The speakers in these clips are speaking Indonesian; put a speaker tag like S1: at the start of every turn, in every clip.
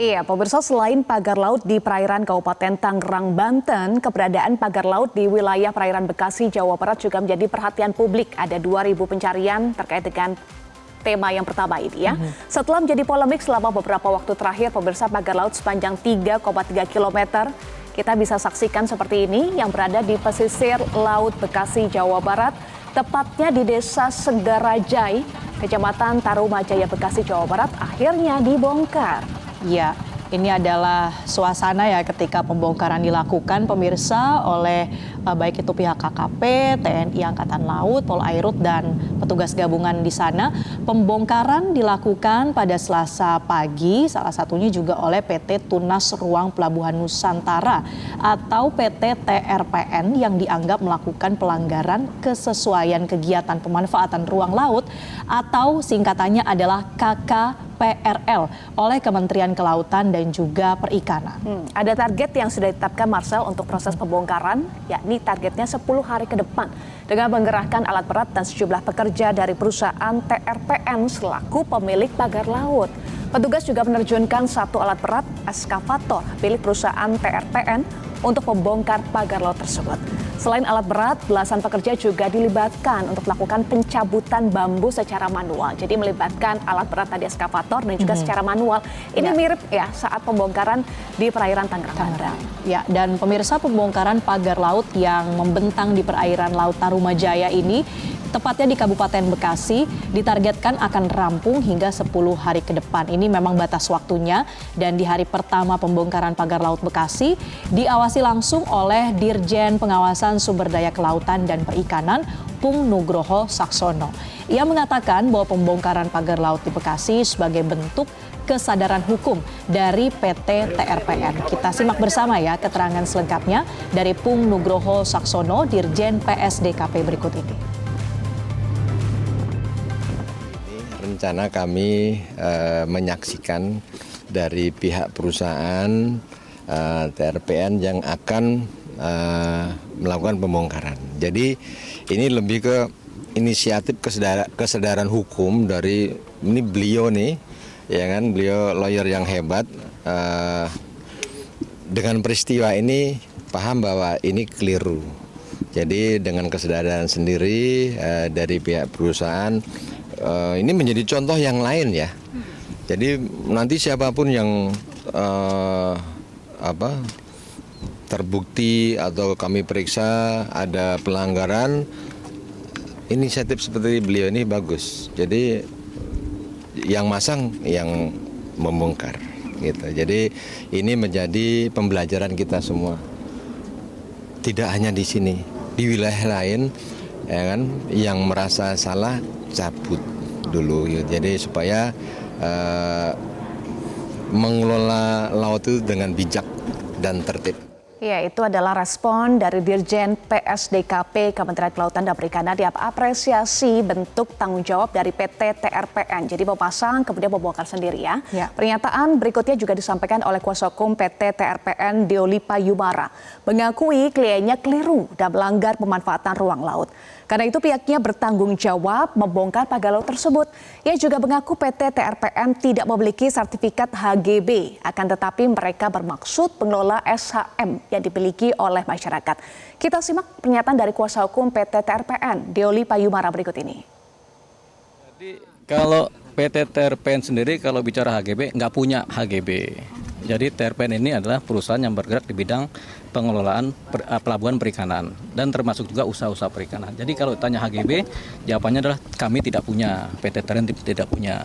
S1: Iya, pemirsa, selain pagar laut di perairan Kabupaten Tangerang, Banten, keberadaan pagar laut di wilayah perairan Bekasi, Jawa Barat juga menjadi perhatian publik. Ada 2.000 pencarian terkait dengan tema yang pertama ini ya. Setelah menjadi polemik selama beberapa waktu terakhir, pemirsa, pagar laut sepanjang 3,3 km kita bisa saksikan seperti ini yang berada di pesisir Laut Bekasi, Jawa Barat, tepatnya di Desa Segarajai, Kecamatan Tarumajaya, Bekasi, Jawa Barat, akhirnya dibongkar.
S2: Ya, ini adalah suasana ya ketika pembongkaran dilakukan, pemirsa, oleh baik itu pihak KKP, TNI Angkatan Laut, Polairut, dan petugas gabungan di sana. Pembongkaran dilakukan pada Selasa pagi, salah satunya juga oleh PT Tunas Ruang Pelabuhan Nusantara atau PT TRPN yang dianggap melakukan pelanggaran kesesuaian kegiatan pemanfaatan ruang laut atau singkatannya adalah KKPRL oleh Kementerian Kelautan dan juga Perikanan.
S1: Ada target yang sudah ditetapkan Marcel untuk proses pembongkaran, yakni targetnya 10 hari ke depan dengan menggerahkan alat berat dan sejumlah pekerja dari perusahaan TRPN selaku pemilik pagar laut. Petugas juga menerjunkan 1 alat berat eskavator milik perusahaan TRPN untuk membongkar pagar laut tersebut. Selain alat berat, belasan pekerja juga dilibatkan untuk melakukan pencabutan bambu secara manual. Jadi melibatkan alat berat tadi eskavator dan juga secara manual. Ini mirip ya saat pembongkaran di perairan Tangerang.
S2: Ya, dan pemirsa, pembongkaran pagar laut yang membentang di perairan Laut Tarumajaya ini tepatnya di Kabupaten Bekasi ditargetkan akan rampung hingga 10 hari ke depan. Ini memang batas waktunya, dan di hari pertama pembongkaran pagar laut Bekasi diawasi langsung oleh Dirjen Pengawasan Sumber Daya Kelautan dan Perikanan Pung Nugroho Saksono. Ia mengatakan bahwa pembongkaran pagar laut di Bekasi sebagai bentuk kesadaran hukum dari PT TRPN. Kita simak bersama ya keterangan selengkapnya dari Pung Nugroho Saksono, Dirjen PSDKP berikut ini.
S3: Rencana kami menyaksikan dari pihak perusahaan TRPN yang akan melakukan pembongkaran. Jadi ini lebih ke inisiatif kesadaran hukum dari ini beliau nih, ya kan, beliau lawyer yang hebat. Dengan peristiwa ini paham bahwa ini keliru. Jadi dengan kesadaran sendiri dari pihak perusahaan. Ini menjadi contoh yang lain ya. Jadi nanti siapapun yang terbukti atau kami periksa ada pelanggaran, inisiatif seperti beliau ini bagus. Jadi yang masang yang membongkar gitu. Jadi ini menjadi pembelajaran kita semua. Tidak hanya di sini, di wilayah lain ya kan, yang merasa salah cabut dulu gitu. Jadi supaya mengelola laut itu dengan bijak dan tertib.
S1: Ya, itu adalah respon dari Dirjen PSDKP Kementerian Kelautan dan Perikanan yang apresiasi bentuk tanggung jawab dari PT TRPN. Jadi memasang kemudian membongkar sendiri ya. Pernyataan berikutnya juga disampaikan oleh kuasa hukum PT TRPN Deolipa Yumara. Mengakui kliennya keliru dan melanggar pemanfaatan ruang laut. Karena itu pihaknya bertanggung jawab membongkar pagar laut tersebut. Ia juga mengaku PT TRPN tidak memiliki sertifikat HGB, akan tetapi mereka bermaksud mengelola SHM yang dimiliki oleh masyarakat. Kita simak pernyataan dari kuasa hukum PT TRPN, Deolipa Yumara berikut ini.
S4: Jadi kalau PT TRPN sendiri kalau bicara HGB nggak punya HGB. Jadi TRPN ini adalah perusahaan yang bergerak di bidang pengelolaan pelabuhan perikanan dan termasuk juga usaha-usaha perikanan. Jadi kalau tanya HGB, jawabannya adalah kami tidak punya, PT TRPN tidak punya.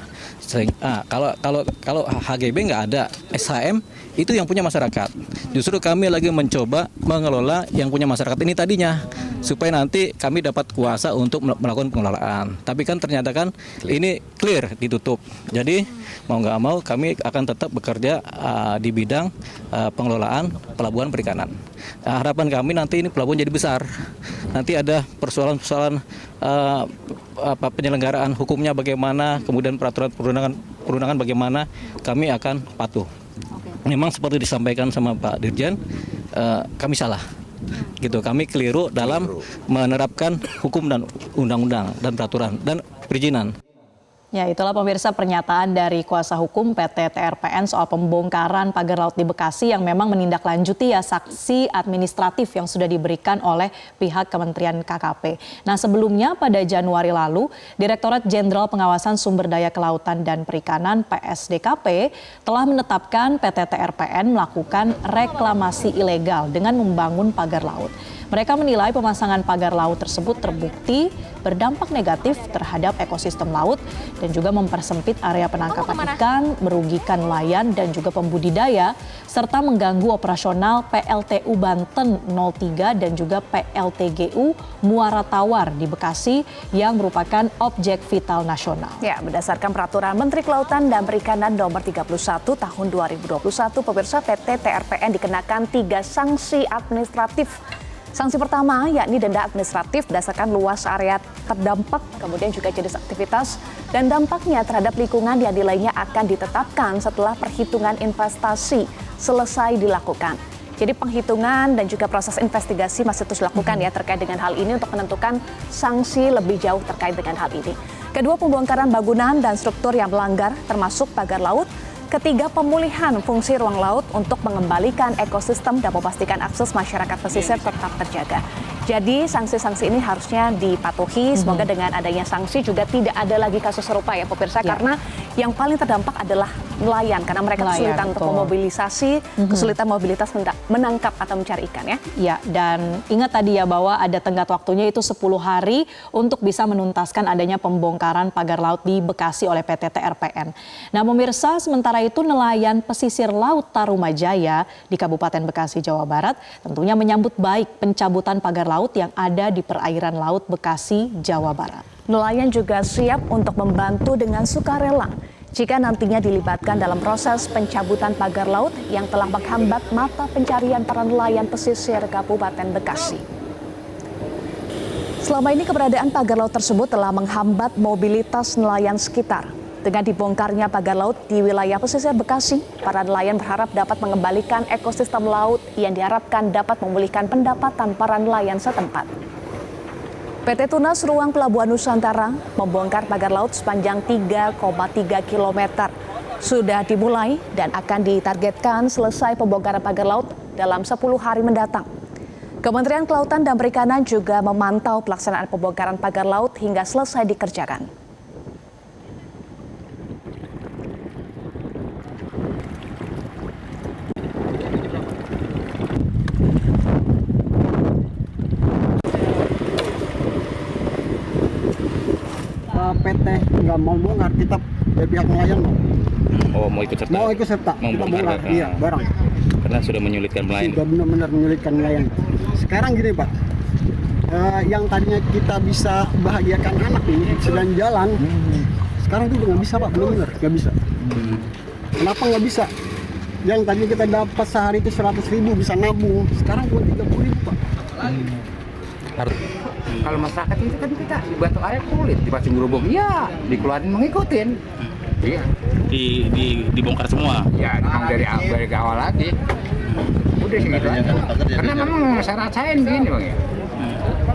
S4: Kalau HGB nggak ada, SHM itu yang punya masyarakat. Justru kami lagi mencoba mengelola yang punya masyarakat ini tadinya, supaya nanti kami dapat kuasa untuk melakukan pengelolaan. Tapi kan ternyata kan ini clear, ditutup. Jadi mau nggak mau kami akan tetap bekerja di bidang pengelolaan pelabuhan perikanan. Harapan kami nanti ini pelabuhan jadi besar. Nanti ada persoalan-persoalan penyelenggaraan hukumnya bagaimana, kemudian peraturan perundangan bagaimana, kami akan patuh. Memang seperti disampaikan sama Pak Dirjen, kami salah. Gitu, kami keliru dalam menerapkan hukum dan undang-undang dan peraturan dan perizinan.
S2: Ya, itulah pemirsa pernyataan dari kuasa hukum PT TRPN soal pembongkaran pagar laut di Bekasi yang memang menindaklanjuti ya sanksi administratif yang sudah diberikan oleh pihak Kementerian KKP. Nah, sebelumnya pada Januari lalu, Direktorat Jenderal Pengawasan Sumber Daya Kelautan dan Perikanan PSDKP telah menetapkan PT TRPN melakukan reklamasi ilegal dengan membangun pagar laut. Mereka menilai pemasangan pagar laut tersebut terbukti berdampak negatif terhadap ekosistem laut dan juga mempersempit area penangkapan ikan, merugikan nelayan dan juga pembudidaya, serta mengganggu operasional PLTU Banten 03 dan juga PLTGU Muara Tawar di Bekasi yang merupakan objek vital nasional.
S1: Ya, berdasarkan peraturan Menteri Kelautan dan Perikanan nomor 31 tahun 2021, pemirsa PT TRPN dikenakan 3 sanksi administratif. Sanksi pertama yakni denda administratif berdasarkan luas area terdampak, kemudian juga jenis aktivitas dan dampaknya terhadap lingkungan yang nilainya akan ditetapkan setelah perhitungan investasi selesai dilakukan. Jadi penghitungan dan juga proses investigasi masih terus dilakukan ya terkait dengan hal ini untuk menentukan sanksi lebih jauh terkait dengan hal ini. Kedua, pembongkaran bangunan dan struktur yang melanggar termasuk pagar laut. Ketiga, pemulihan fungsi ruang laut untuk mengembalikan ekosistem dan memastikan akses masyarakat pesisir tetap terjaga. Jadi sanksi-sanksi ini harusnya dipatuhi. Semoga dengan adanya sanksi juga tidak ada lagi kasus serupa ya pemirsa. Karena yang paling terdampak adalah nelayan. Karena mereka kesulitan untuk memobilisasi, kesulitan mobilitas menangkap atau mencari ikan ya.
S2: Ya, dan ingat tadi ya bahwa ada tenggat waktunya itu 10 hari untuk bisa menuntaskan adanya pembongkaran pagar laut di Bekasi oleh PT TRPN. Nah pemirsa, sementara itu nelayan pesisir Laut Tarumajaya di Kabupaten Bekasi, Jawa Barat tentunya menyambut baik pencabutan pagar laut yang ada di perairan Laut Bekasi, Jawa Barat.
S1: Nelayan juga siap untuk membantu dengan sukarela jika nantinya dilibatkan dalam proses pencabutan pagar laut yang telah menghambat mata pencarian para nelayan pesisir Kabupaten Bekasi. Selama ini keberadaan pagar laut tersebut telah menghambat mobilitas nelayan sekitar. Dengan dibongkarnya pagar laut di wilayah pesisir Bekasi, para nelayan berharap dapat mengembalikan ekosistem laut yang diharapkan dapat memulihkan pendapatan para nelayan setempat. PT Tunas Ruang Pelabuhan Nusantara membongkar pagar laut sepanjang 3,3 km. Sudah dimulai dan akan ditargetkan selesai pembongkaran pagar laut dalam 10 hari mendatang. Kementerian Kelautan dan Perikanan juga memantau pelaksanaan pembongkaran pagar laut hingga selesai dikerjakan.
S5: PT nggak mau bongkar, kita dari pihak nelayan mau.
S6: Oh, mau ikut serta?
S5: Mau ikut serta, kita bongkar, iya barang.
S6: Karena sudah menyulitkan nelayan.
S5: Sudah benar-benar menyulitkan nelayan. Sekarang gini Pak, yang tadinya kita bisa bahagiakan anak ini sedang jalan, sekarang itu nggak bisa Pak, benar-benar nggak bisa. Kenapa nggak bisa? Yang tadinya kita dapat sehari itu 100.000 bisa nabung, sekarang cuma 30.000 Pak.
S7: Kalau masyarakat itu kan kita di batu air kulit, di Pasing Gerobok, iya, dikeluarin mengikutin. Iya.
S6: Dibongkar semua.
S7: Ya, memang dari awal lagi. Udah segitu aja. Karena memang saya rasain begini Bang ya.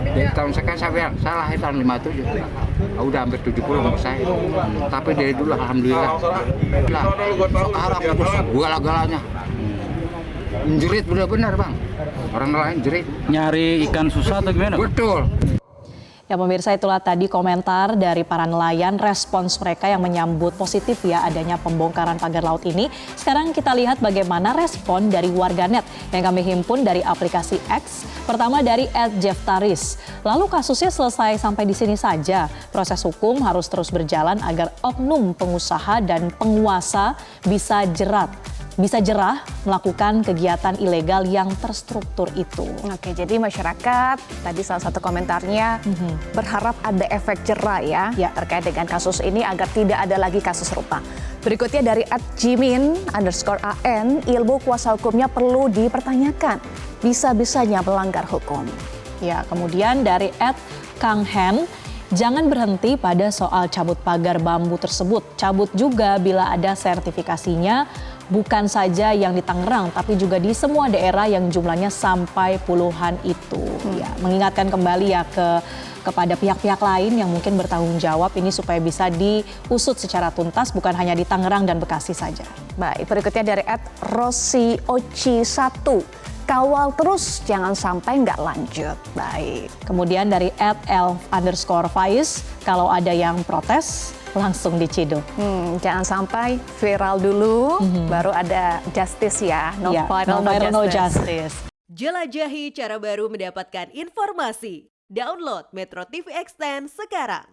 S7: Dari tahun sekian saya salah tahun 57. Udah hampir 70 umur saya. Tapi dari dulu alhamdulillah. Lah, sekarang itu segala-galanya. Menjerit benar-benar Bang. Orang lain jerit.
S6: Nyari ikan susah atau gimana?
S7: Betul.
S2: Ya pemirsa, itulah tadi komentar dari para nelayan, respons mereka yang menyambut positif ya adanya pembongkaran pagar laut ini. Sekarang kita lihat bagaimana respon dari warganet yang kami himpun dari aplikasi X. Pertama dari @jeftaris. Lalu kasusnya selesai sampai di sini saja. Proses hukum harus terus berjalan agar oknum pengusaha dan penguasa bisa jerah melakukan kegiatan ilegal yang terstruktur itu.
S1: Oke, jadi masyarakat tadi salah satu komentarnya berharap ada efek jerah ya terkait dengan kasus ini agar tidak ada lagi kasus serupa. Berikutnya dari @jimin_an, ilmu kuasa hukumnya perlu dipertanyakan, bisa-bisanya melanggar hukum.
S2: Ya, kemudian dari @kanghen, jangan berhenti pada soal cabut pagar bambu tersebut. Cabut juga bila ada sertifikasinya, bukan saja yang di Tangerang, tapi juga di semua daerah yang jumlahnya sampai puluhan itu. Ya, mengingatkan kembali ya kepada pihak-pihak lain yang mungkin bertanggung jawab ini supaya bisa diusut secara tuntas, bukan hanya di Tangerang dan Bekasi saja.
S1: Baik, berikutnya dari @rosioci1. Kawal terus, jangan sampai nggak lanjut. Baik.
S2: Kemudian dari @l_faiz, kalau ada yang protes, langsung diciduk.
S1: Jangan sampai viral dulu, baru ada justice ya. No
S2: Ya,
S1: viral,
S2: no justice.
S8: Jelajahi cara baru mendapatkan informasi. Download Metro TV Extend sekarang.